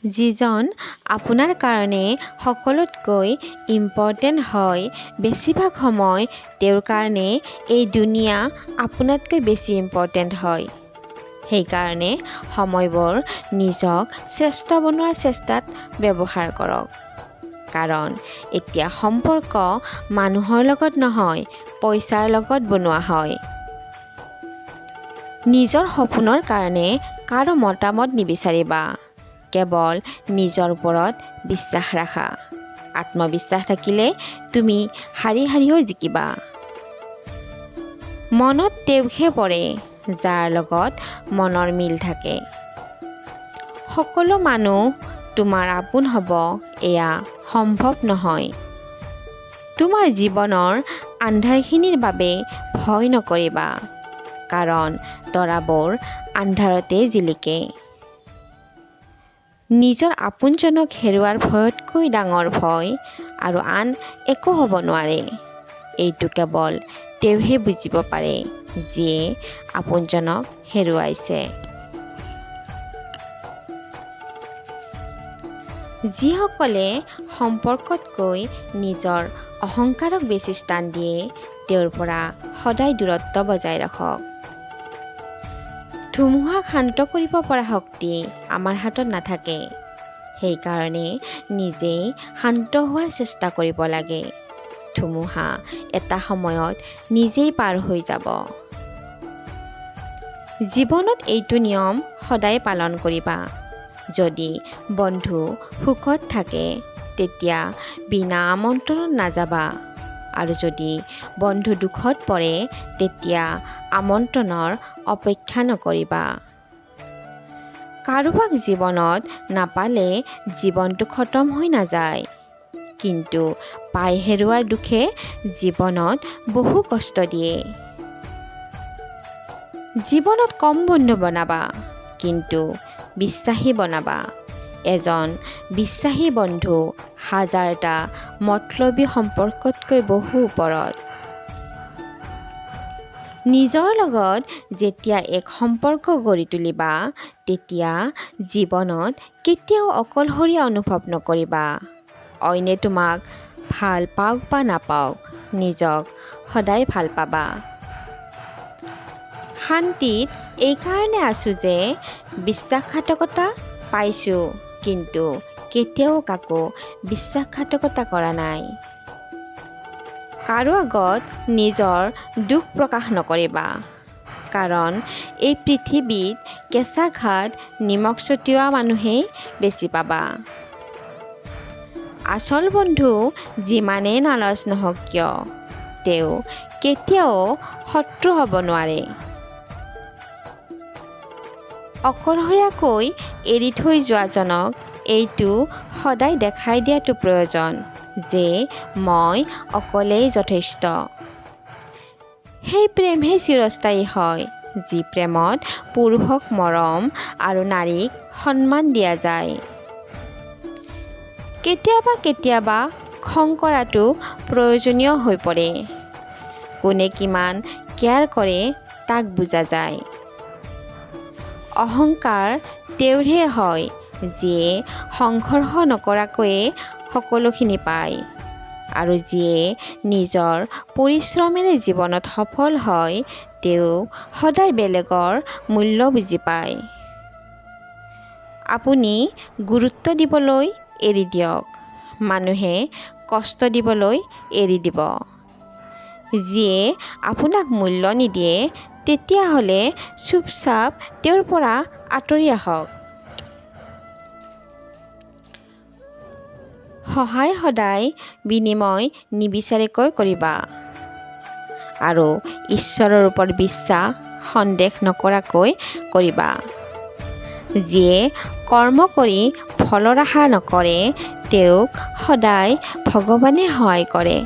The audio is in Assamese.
যিজন আপোনাৰ কাৰণে সকলোতকৈ ইম্পৰ্টেণ্ট হয়, বেছিভাগ সময় তেওঁৰ কাৰণে এই দুনিয়া আপোনাতকৈ বেছি ইম্পৰ্টেণ্ট হয়। সেইকাৰণে সময়বোৰ নিজক শ্ৰেষ্ঠ বনোৱাৰ চেষ্টাত ব্যৱহাৰ কৰক। কাৰণ এতিয়া সম্পৰ্ক মানুহৰ লগত নহয়, পইচাৰ লগত বনোৱা হয়। নিজৰ সপোনৰ কাৰণে কাৰো মতামত নিবিচাৰিবা। কেৱল নিজৰ ওপৰত বিশ্বাস ৰাখা। আত্মবিশ্বাস থাকিলে তুমি হাৰি হাৰিও জিকিবা। মনত তেওঁহে পৰে যাৰ লগত মনৰ মিল থাকে। সকলো মানুহ তোমাৰ আপোন হ'ব এয়া সম্ভৱ নহয়। তোমাৰ জীৱনৰ আন্ধাৰখিনিৰ বাবে ভয় নকৰিবা। কাৰণ তৰাবোৰ আন্ধাৰতে জিলিকে। নিজৰ আপোনজনক হেৰুৱাৰ ভয়তকৈ ডাঙৰ ভয় আৰু আন একো হ'ব নোৱাৰে। এইটো কেৱল তেওঁহে বুজিব পাৰে যিয়ে আপোনজনক হেৰুৱাইছে। যিসকলে সম্পৰ্কতকৈ নিজৰ অহংকাৰক বেছি স্থান দিয়ে, তেওঁৰ পৰা সদায় দূৰত্ব বজাই ৰাখক। ধুমুহাক শান্ত কৰিব পৰা শক্তি আমাৰ হাতত নাথাকে। সেইকাৰণে নিজেই শান্ত হোৱাৰ চেষ্টা কৰিব লাগে। ধুমুহা এটা সময়ত নিজেই পাৰ হৈ যাব। জীৱনত এইটো নিয়ম সদায় পালন কৰিবা। যদি বন্ধু সুখত থাকে তেতিয়া বিনা আমন্ত্ৰণত নাযাবা। আৰু যদি বন্ধু দুখত পৰে তেতিয়া আমন্ত্ৰণৰ অপেক্ষা নকৰিবা। কাৰোবাক জীৱনত নাপালে জীৱনটো খতম হৈ নাযায়। কিন্তু পাই হেৰুৱাৰ দুখে জীৱনত বহু কষ্ট দিয়ে। জীৱনত কম বন্ধু বনাবা, কিন্তু বিশ্বাসী বনাবা। এজন বিশ্বাসী বন্ধু হাজাৰটা মতলবী সম্পৰ্কতকৈ বহু ওপৰত। নিজৰ লগত যেতিয়া এক সম্পৰ্ক গঢ়ি তুলিবা, তেতিয়া জীৱনত কেতিয়াও অকলশৰীয়া অনুভৱ নকৰিবা। অইনে তোমাক ভাল পাওক বা নাপাওক, নিজক সদায় ভাল পাবা। শান্তিত এইকাৰণে আছোঁ যে বিশ্বাসঘাতকতা পাইছোঁ, কিন্তু কেতিয়াও কাকো বিশ্বাসঘাতকতা কৰা নাই। কাৰো আগত নিজৰ দুখ প্ৰকাশ নকৰিবা। কাৰণ এই পৃথিৱীত কেঁচা ঘাট নিমখ ছটিওৱা মানুহেই বেছি পাবা। আচল বন্ধু যিমানেই নাৰাজ নহওক কিয়, তেওঁ কেতিয়াও শত্ৰু হ'ব নোৱাৰে। অকলশৰীয়াকৈ এৰি থৈ যোৱাজনক এইটো সদায় দেখাই দিয়াটো প্ৰয়োজন যে মই অকলেই যথেষ্ট। সেই প্ৰেমহে চিৰস্থায়ী হয়, যি প্ৰেমত পুৰুষক মৰম আৰু নাৰীক সন্মান দিয়া যায়। কেতিয়াবা কেতিয়াবা খং কৰাটো প্ৰয়োজনীয় হৈ পৰে। কোনে কিমান কেয়াৰ কৰে তাক বুজা যায়। অহংকাৰ তেওঁৰহে হয় যিয়ে সংঘৰ্ষ নকৰাকৈয়ে সকলোখিনি পায়। আৰু যিয়ে নিজৰ পৰিশ্ৰমেৰে জীৱনত সফল হয়, তেওঁ সদায় বেলেগৰ মূল্য বুজি পায়। আপুনি গুৰুত্ব দিবলৈ এৰি দিয়ক, মানুহে কষ্ট দিবলৈ এৰি দিব। যিয়ে আপোনাক মূল্য নিদিয়ে তেতিয়াহ'লে চুপচাপ তেওঁৰ পৰা আঁতৰি আহক। সহায় সদায় বিনিময় নিবিচাৰাকৈ কৰিবা। আৰু ঈশ্বৰৰ ওপৰত বিশ্বাস সন্দেহ নকৰাকৈ কৰিবা। যিয়ে কৰ্ম কৰি ফলৰ আশা নকৰে তেওঁক সদায় ভগৱানে সহায় কৰে।